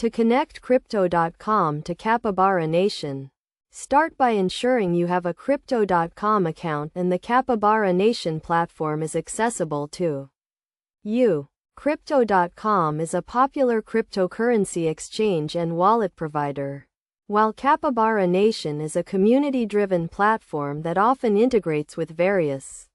To connect Crypto.com to Capybara Nation, start by ensuring you have a Crypto.com account and the Capybara Nation platform is accessible to you. Crypto.com is a popular cryptocurrency exchange and wallet provider, while Capybara Nation is a community-driven platform that often integrates with various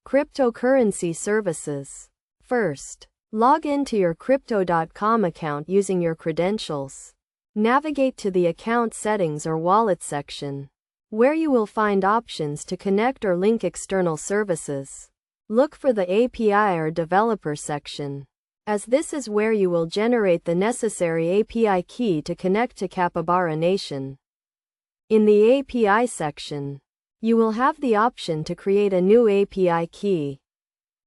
cryptocurrency services. First, log into your Crypto.com account using your credentials. Navigate to the Account Settings or Wallet section, where you will find options to connect or link external services. Look for the API or Developer section, as this is where you will generate the necessary API key to connect to Capybara Nation. In the API section, you will have the option to create a new API key.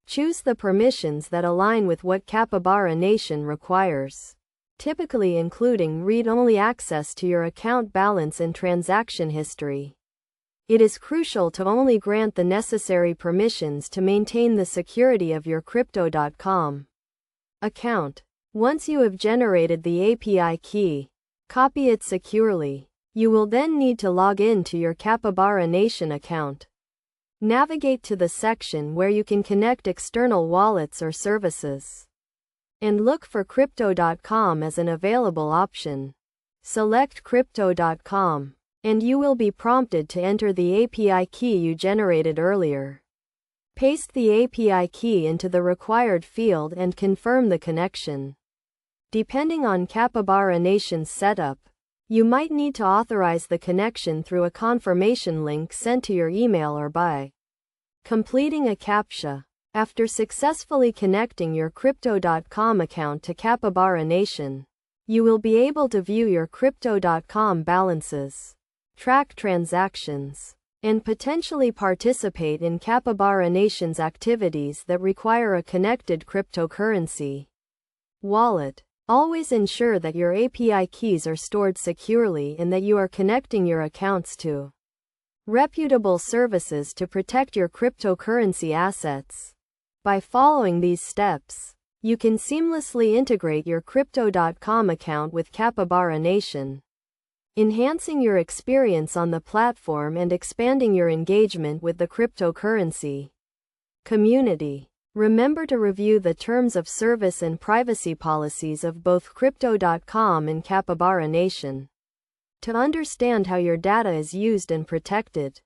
Choose the permissions that align with what Capybara Nation requires, typically including read-only access to your account balance and transaction history. It is crucial to only grant the necessary permissions to maintain the security of your Crypto.com account. Once you have generated the API key, copy it securely. You will then need to log in to your Capybara Nation account. Navigate to the section where you can connect external wallets or services, and look for Crypto.com as an available option. Select Crypto.com, and you will be prompted to enter the API key you generated earlier. Paste the API key into the required field and confirm the connection. Depending on Capybara Nation's setup, you might need to authorize the connection through a confirmation link sent to your email or by completing a CAPTCHA. After successfully connecting your Crypto.com account to Capybara Nation, you will be able to view your Crypto.com balances, track transactions, and potentially participate in Capybara Nation's activities that require a connected cryptocurrency wallet. Always ensure that your API keys are stored securely and that you are connecting your accounts to reputable services to protect your cryptocurrency assets. By following these steps, you can seamlessly integrate your Crypto.com account with Capybara Nation, enhancing your experience on the platform and expanding your engagement with the cryptocurrency community. Remember to review the terms of service and privacy policies of both Crypto.com and Capybara Nation to understand how your data is used and protected.